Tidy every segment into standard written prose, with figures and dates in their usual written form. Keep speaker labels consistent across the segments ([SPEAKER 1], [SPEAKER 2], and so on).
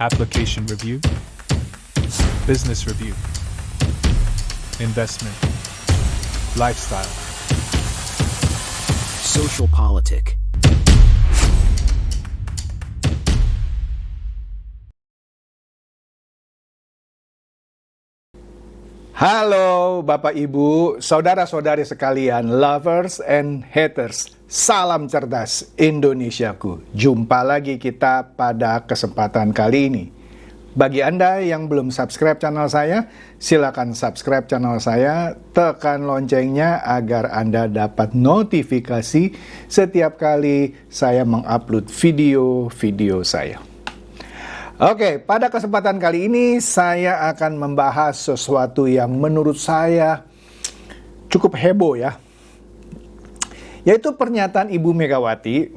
[SPEAKER 1] application review, business review, investment, lifestyle,
[SPEAKER 2] social politic.
[SPEAKER 3] Halo Bapak Ibu, saudara-saudari sekalian, lovers and haters. Salam cerdas Indonesiaku. Jumpa lagi kita pada kesempatan kali ini. Bagi Anda yang belum subscribe channel saya, silakan subscribe channel saya, tekan loncengnya agar Anda dapat notifikasi setiap kali saya mengupload video-video saya. Oke, pada kesempatan kali ini saya akan membahas sesuatu yang menurut saya cukup heboh ya. Yaitu pernyataan Ibu Megawati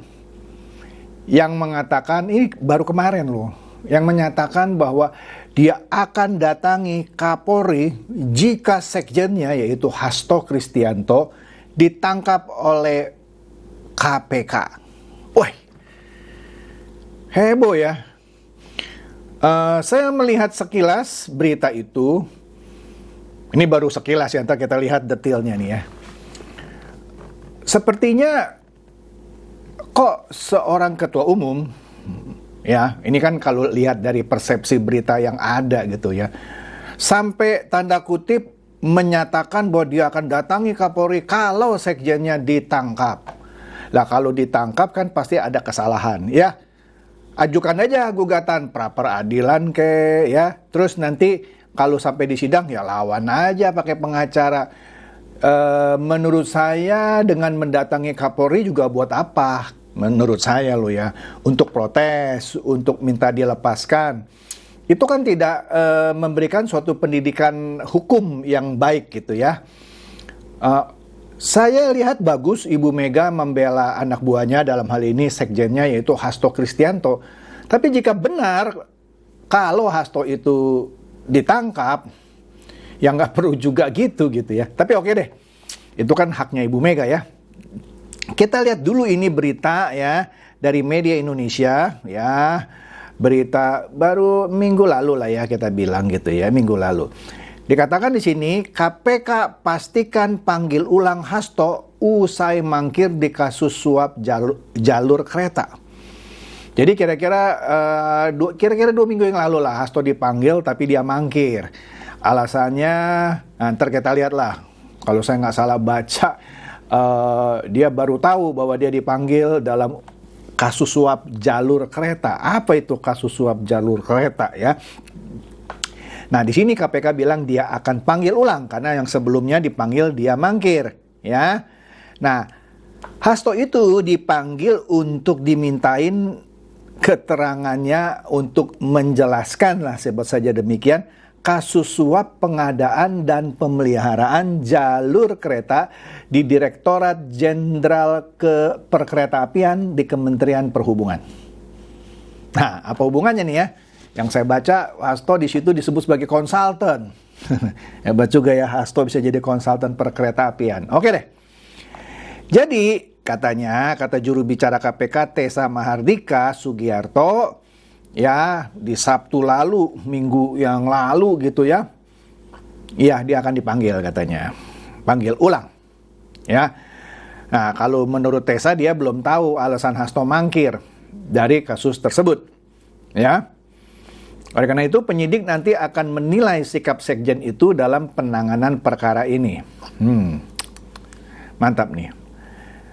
[SPEAKER 3] yang mengatakan, ini baru kemarin loh, yang menyatakan bahwa dia akan datangi Kapolri jika sekjennya yaitu Hasto Kristianto ditangkap oleh KPK. Wah, heboh ya. Saya melihat sekilas berita itu, ini baru sekilas ya, ntar kita lihat detailnya nih ya. Sepertinya kok seorang ketua umum, ya ini kan kalau lihat dari persepsi berita yang ada gitu ya, sampai tanda kutip menyatakan bahwa dia akan datangi Kapolri kalau sekjennya ditangkap. Lah kalau ditangkap kan pasti ada kesalahan ya. Ajukan aja gugatan pra peradilan ya. Terus nanti kalau sampai di sidang ya lawan aja pakai pengacara. Menurut saya dengan mendatangi Kapolri juga buat apa? Menurut saya loh ya, untuk protes, untuk minta dilepaskan. Itu kan tidak memberikan suatu pendidikan hukum yang baik gitu ya. Saya lihat bagus Ibu Mega membela anak buahnya, dalam hal ini sekjennya yaitu Hasto Kristianto. Tapi jika benar kalau Hasto itu ditangkap, ya nggak perlu juga gitu ya. Tapi oke deh, itu kan haknya Ibu Mega ya. Kita lihat dulu ini berita ya dari media Indonesia ya. Berita baru minggu lalu lah ya kita bilang gitu ya, minggu lalu. Dikatakan di sini, KPK pastikan panggil ulang Hasto usai mangkir di kasus suap jalur kereta. Jadi kira-kira 2 minggu yang lalu lah Hasto dipanggil tapi dia mangkir. Alasannya, ntar kita lihat lah. Kalau saya nggak salah baca, dia baru tahu bahwa dia dipanggil dalam kasus suap jalur kereta. Apa itu kasus suap jalur kereta ya? Nah, di sini KPK bilang dia akan panggil ulang karena yang sebelumnya dipanggil dia mangkir, ya. Nah, Hasto itu dipanggil untuk dimintain keterangannya untuk menjelaskan lah sebut saja demikian kasus suap pengadaan dan pemeliharaan jalur kereta di Direktorat Jenderal Perkeretaapian di Kementerian Perhubungan. Nah, apa hubungannya nih ya? Yang saya baca, Hasto di situ disebut sebagai konsultan. Hebat juga ya, Hasto bisa jadi konsultan perkeretaapian. Oke deh. Jadi, kata juru bicara KPK Tessa Mahardika Sugiarto, ya di Sabtu lalu, minggu yang lalu gitu ya. Iya, dia akan dipanggil katanya. Panggil ulang. Ya. Nah, kalau menurut Tessa dia belum tahu alasan Hasto mangkir dari kasus tersebut. Ya. Oleh karena itu, penyidik nanti akan menilai sikap sekjen itu dalam penanganan perkara ini. Mantap nih.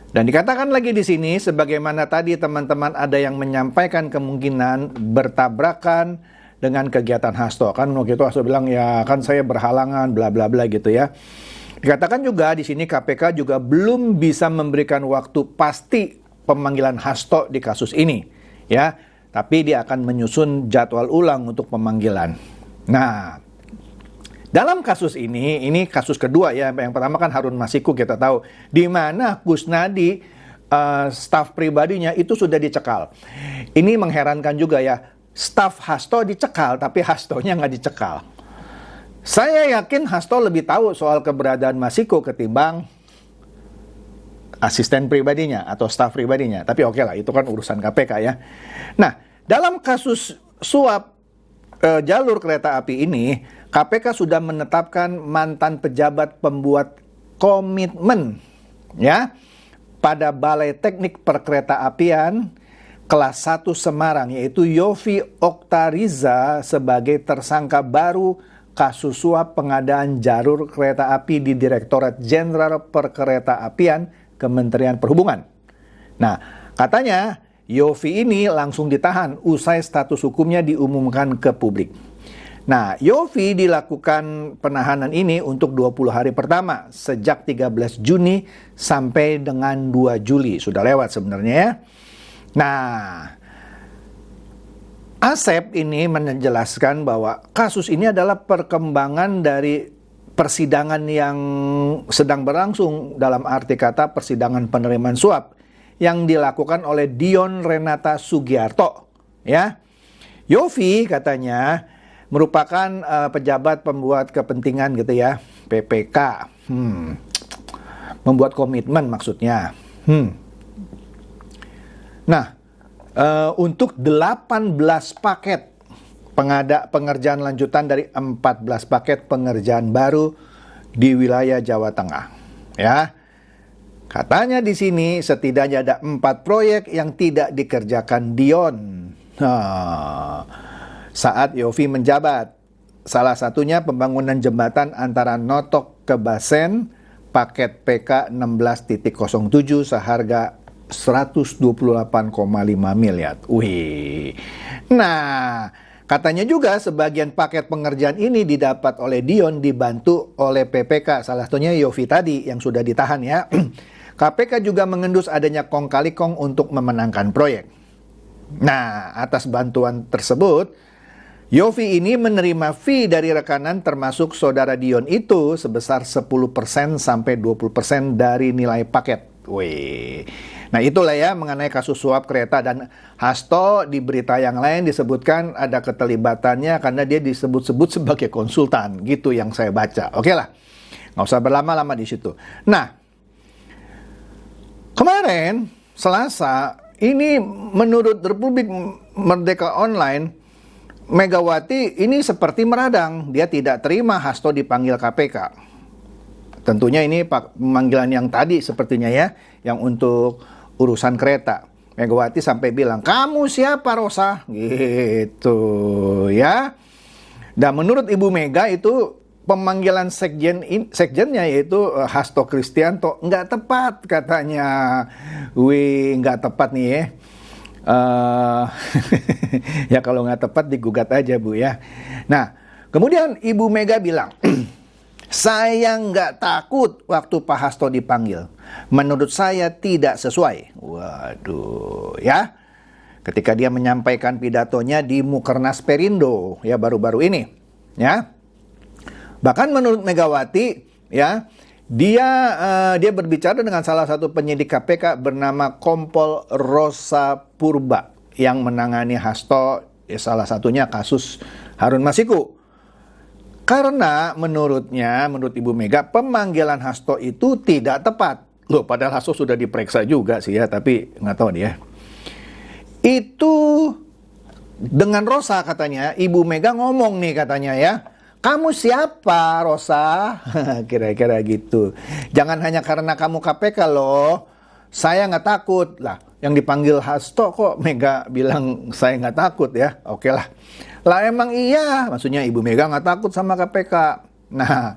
[SPEAKER 3] Dan dikatakan lagi di sini, sebagaimana tadi teman-teman ada yang menyampaikan kemungkinan bertabrakan dengan kegiatan Hasto. Kan waktu itu Hasto bilang, ya kan saya berhalangan, bla bla bla gitu ya. Dikatakan juga di sini KPK juga belum bisa memberikan waktu pasti pemanggilan Hasto di kasus ini. Ya. Tapi dia akan menyusun jadwal ulang untuk pemanggilan. Nah, dalam kasus ini kasus kedua ya. Yang pertama kan Harun Masiku kita tahu. Di mana Kusnadi, staf pribadinya itu sudah dicekal. Ini mengherankan juga ya. Staf Hasto dicekal, tapi Hastonya nggak dicekal. Saya yakin Hasto lebih tahu soal keberadaan Masiku ketimbang asisten pribadinya atau staf pribadinya. Tapi oke lah, itu kan urusan KPK ya. Nah, dalam kasus suap jalur kereta api ini, KPK sudah menetapkan mantan pejabat pembuat komitmen ya pada Balai Teknik Perkeretaapian kelas 1 Semarang, yaitu Yofi Oktariza sebagai tersangka baru kasus suap pengadaan jalur kereta api di Direktorat Jenderal Perkeretaapian Kementerian Perhubungan. Nah, katanya Yofi ini langsung ditahan usai status hukumnya diumumkan ke publik. Nah, Yofi dilakukan penahanan ini untuk 20 hari pertama sejak 13 Juni sampai dengan 2 Juli. Sudah lewat sebenarnya ya. Nah, Asep ini menjelaskan bahwa kasus ini adalah perkembangan dari persidangan yang sedang berlangsung, dalam arti kata persidangan penerimaan suap yang dilakukan oleh Dion Renata Sugiarto ya. Yofi katanya merupakan pejabat pembuat kepentingan gitu ya, PPK. Membuat komitmen maksudnya. Nah, untuk 18 paket pengerjaan lanjutan dari 14 paket pengerjaan baru di wilayah Jawa Tengah. Ya. Katanya di sini setidaknya ada 4 proyek yang tidak dikerjakan Dion saat Yofi menjabat. Salah satunya pembangunan jembatan antara Notok ke Basen paket PK 16.07 seharga 128,5 miliar. Wih. Nah, katanya juga sebagian paket pengerjaan ini didapat oleh Dion dibantu oleh PPK, salah satunya Yofi tadi yang sudah ditahan ya. KPK juga mengendus adanya kong kali kong untuk memenangkan proyek. Nah, atas bantuan tersebut, Yofi ini menerima fee dari rekanan termasuk saudara Dion itu sebesar 10% sampai 20% dari nilai paket. Wih. Nah, itulah ya mengenai kasus suap kereta, dan Hasto di berita yang lain disebutkan ada keterlibatannya karena dia disebut-sebut sebagai konsultan, gitu yang saya baca. Oke lah, nggak usah berlama-lama di situ. Nah, kemarin Selasa ini menurut Republik Merdeka Online, Megawati ini seperti meradang. Dia tidak terima Hasto dipanggil KPK. Tentunya ini pemanggilan yang tadi sepertinya ya, yang untuk urusan kereta. Megawati sampai bilang, "Kamu siapa, Rosa?" Gitu ya. Dan menurut Ibu Mega itu pemanggilan sekjennya yaitu Hasto Kristianto nggak tepat katanya. Wih, nggak tepat nih ya. Ya kalau nggak tepat digugat aja Bu ya. Nah, kemudian Ibu Mega bilang, "Saya nggak takut waktu Pak Hasto dipanggil. Menurut saya tidak sesuai." Waduh ya. Ketika dia menyampaikan pidatonya di Mukernas Perindo ya baru-baru ini ya. Bahkan menurut Megawati ya, dia berbicara dengan salah satu penyidik KPK bernama Kompol Rosa Purba yang menangani Hasto, ya salah satunya kasus Harun Masiku. Karena menurut Ibu Mega, pemanggilan Hasto itu tidak tepat. Loh, padahal Hasto sudah diperiksa juga sih ya, tapi nggak tahu dia. Itu dengan Rosa katanya, Ibu Mega ngomong nih katanya ya, "Kamu siapa, Rosa?" Kira-kira gitu. "Jangan hanya karena kamu KPK loh. Saya nggak takut." Lah, yang dipanggil Hasto kok Mega bilang saya nggak takut ya. Oke lah. Lah emang iya, maksudnya Ibu Mega nggak takut sama KPK. Nah,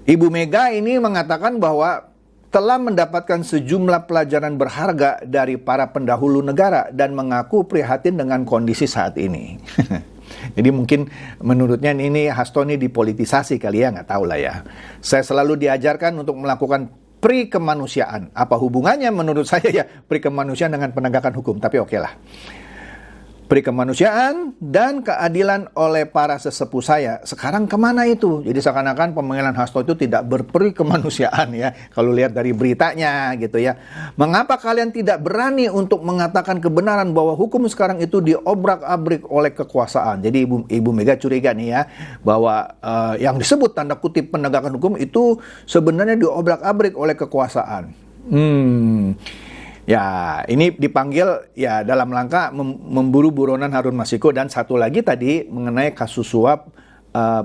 [SPEAKER 3] Ibu Mega ini mengatakan bahwa telah mendapatkan sejumlah pelajaran berharga dari para pendahulu negara dan mengaku prihatin dengan kondisi saat ini. Jadi mungkin menurutnya ini Hasto ini dipolitisasi kali ya, nggak tahu lah ya. "Saya selalu diajarkan untuk melakukan pri kemanusiaan." Apa hubungannya menurut saya ya pri kemanusiaan dengan penegakan hukum, tapi oke lah. Pri kemanusiaan dan keadilan oleh para sesepuh saya. Sekarang kemana itu? Jadi seakan-akan pemanggilan Hasto itu tidak berperi kemanusiaan ya. Kalau lihat dari beritanya gitu ya. "Mengapa kalian tidak berani untuk mengatakan kebenaran bahwa hukum sekarang itu diobrak-abrik oleh kekuasaan?" Jadi Ibu Mega curiga nih ya, bahwa yang disebut tanda kutip penegakan hukum itu sebenarnya diobrak-abrik oleh kekuasaan. Ya, ini dipanggil ya dalam rangka memburu buronan Harun Masiku, dan satu lagi tadi mengenai kasus suap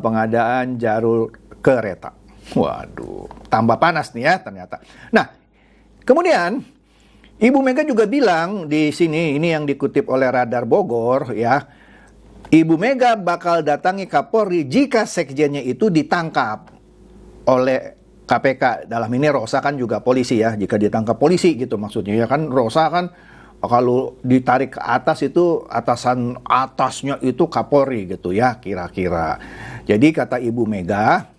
[SPEAKER 3] pengadaan jalur kereta. Waduh, tambah panas nih ya ternyata. Nah, kemudian Ibu Mega juga bilang di sini, ini yang dikutip oleh Radar Bogor ya, Ibu Mega bakal datangi Kapolri jika sekjennya itu ditangkap oleh KPK. Dalam ini Rosa kan juga polisi ya, jika ditangkap polisi gitu maksudnya ya kan. Rosa kan kalau ditarik ke atas itu atasan atasnya itu Kapolri gitu ya kira-kira. Jadi kata Ibu Mega,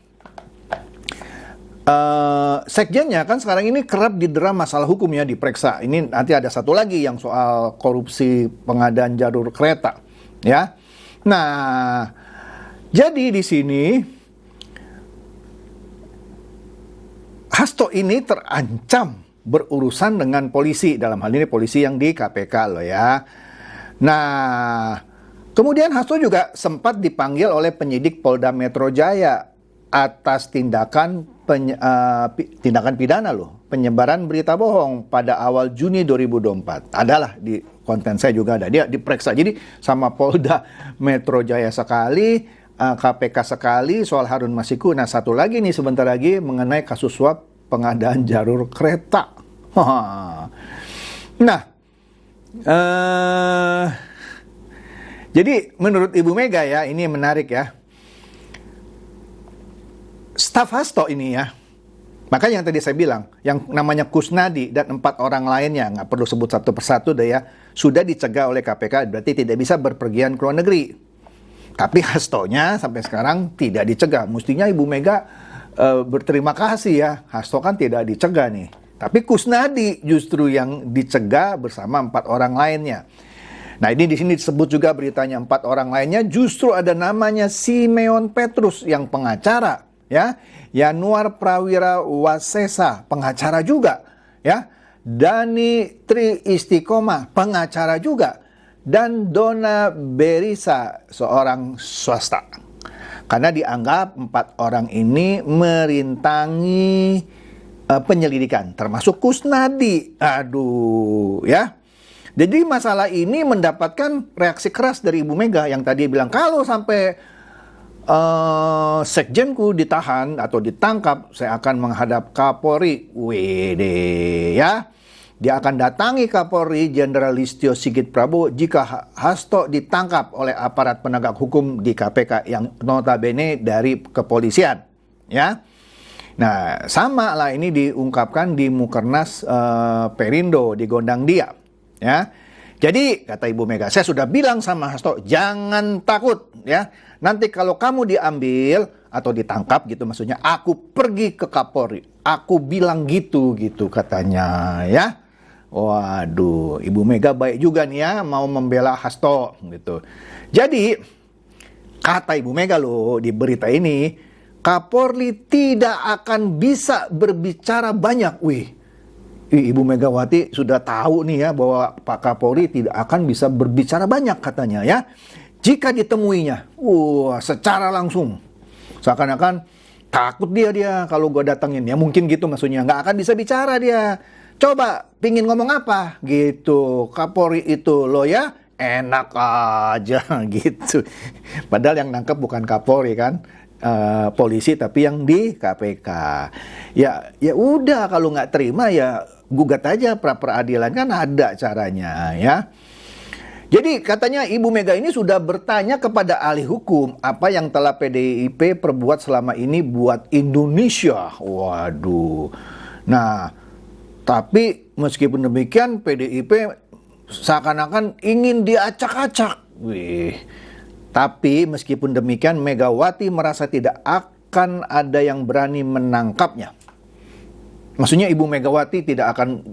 [SPEAKER 3] sekjennya kan sekarang ini kerap didera masalah hukum ya, diperiksa. Ini nanti ada satu lagi yang soal korupsi pengadaan jalur kereta ya. Nah, jadi di sini Hasto ini terancam berurusan dengan polisi, dalam hal ini polisi yang di KPK loh ya. Nah, kemudian Hasto juga sempat dipanggil oleh penyidik Polda Metro Jaya atas tindakan pidana loh, penyebaran berita bohong pada awal Juni 2024. Adalah di konten saya juga ada, dia diperiksa. Jadi sama Polda Metro Jaya sekali, KPK sekali soal Harun Masiku. Nah, satu lagi nih sebentar lagi mengenai kasus suap pengadaan jalur kereta. Nah, jadi menurut Ibu Mega ya, ini menarik ya. Staf Hasto ini ya, makanya yang tadi saya bilang, yang namanya Kusnadi dan 4 orang lainnya, nggak perlu sebut satu persatu deh ya, sudah dicegah oleh KPK, berarti tidak bisa berpergian ke luar negeri. Tapi Hastonya sampai sekarang tidak dicegah. Mestinya Ibu Mega berterima kasih ya, Hasto kan tidak dicegah nih. Tapi Kusnadi justru yang dicegah bersama 4 orang lainnya. Nah, ini di sini disebut juga beritanya 4 orang lainnya justru ada namanya Simeon Petrus yang pengacara ya, Yanuar Prawira Wasesa pengacara juga ya, Dani Tri Istiqomah pengacara juga, dan Dona Berisa seorang swasta. Karena dianggap 4 orang ini merintangi penyelidikan, termasuk Kusnadi. Aduh ya. Jadi masalah ini mendapatkan reaksi keras dari Ibu Mega yang tadi bilang kalau sampai sekjenku ditahan atau ditangkap, saya akan menghadap Kapolri. Wede ya. Dia akan datangi Kapolri Jenderal Listio Sigit Prabowo jika Hasto ditangkap oleh aparat penegak hukum di KPK yang notabene dari kepolisian ya. Nah, sama lah ini diungkapkan di Mukernas Perindo di Gondang Dia ya. Jadi kata Ibu Mega, saya sudah bilang sama Hasto, jangan takut ya. Nanti kalau kamu diambil atau ditangkap gitu maksudnya, aku pergi ke Kapolri. Aku bilang gitu katanya ya. Waduh, Ibu Mega baik juga nih ya, mau membela Hasto gitu. Jadi kata Ibu Mega loh di berita ini, Kapolri tidak akan bisa berbicara banyak. Wih, Ibu Megawati sudah tahu nih ya bahwa Pak Kapolri tidak akan bisa berbicara banyak katanya ya. Jika ditemuinya, secara langsung, seakan-akan takut dia kalau gue datengin ya, mungkin gitu maksudnya, nggak akan bisa bicara dia. Coba pingin ngomong apa gitu, Kapolri itu lo ya enak aja gitu. Padahal yang nangkep bukan Kapolri kan, polisi tapi yang di KPK. Ya udah, kalau nggak terima ya gugat aja pra peradilan, kan ada caranya ya. Jadi katanya Ibu Mega ini sudah bertanya kepada ahli hukum apa yang telah PDIP perbuat selama ini buat Indonesia. Waduh. Nah, tapi meskipun demikian PDIP seakan-akan ingin diacak-acak. Wih. Tapi meskipun demikian Megawati merasa tidak akan ada yang berani menangkapnya. Maksudnya Ibu Megawati tidak akan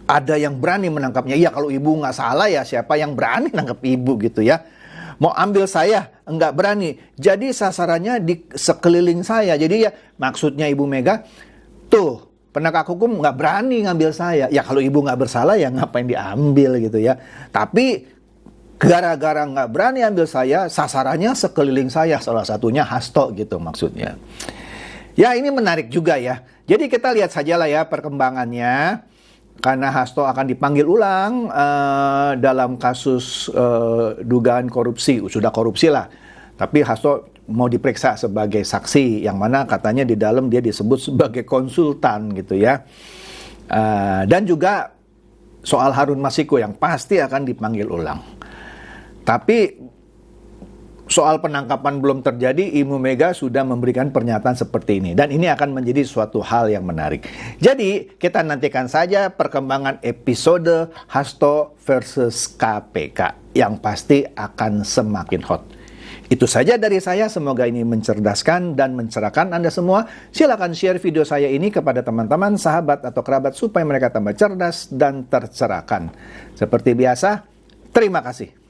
[SPEAKER 3] ada yang berani menangkapnya. Iya, kalau Ibu nggak salah ya siapa yang berani nangkap Ibu gitu ya. Mau ambil saya nggak berani. Jadi sasarannya di sekeliling saya. Jadi ya maksudnya Ibu Mega, tuh penegak hukum nggak berani ngambil saya. Ya kalau Ibu nggak bersalah ya ngapain diambil gitu ya. Tapi gara-gara nggak berani ambil saya, sasarannya sekeliling saya. Salah satunya Hasto gitu maksudnya. Ya ini menarik juga ya. Jadi kita lihat sajalah ya perkembangannya. karena Hasto akan dipanggil ulang dalam kasus dugaan korupsi, sudah korupsi lah. Tapi Hasto mau diperiksa sebagai saksi, yang mana katanya di dalam dia disebut sebagai konsultan gitu ya. Dan juga soal Harun Masiku yang pasti akan dipanggil ulang. Tapi soal penangkapan belum terjadi, Ibu Mega sudah memberikan pernyataan seperti ini. Dan ini akan menjadi suatu hal yang menarik. Jadi, kita nantikan saja perkembangan episode Hasto versus KPK. Yang pasti akan semakin hot. Itu saja dari saya, semoga ini mencerdaskan dan mencerahkan Anda semua. Silakan share video saya ini kepada teman-teman, sahabat, atau kerabat supaya mereka tambah cerdas dan tercerahkan. Seperti biasa, terima kasih.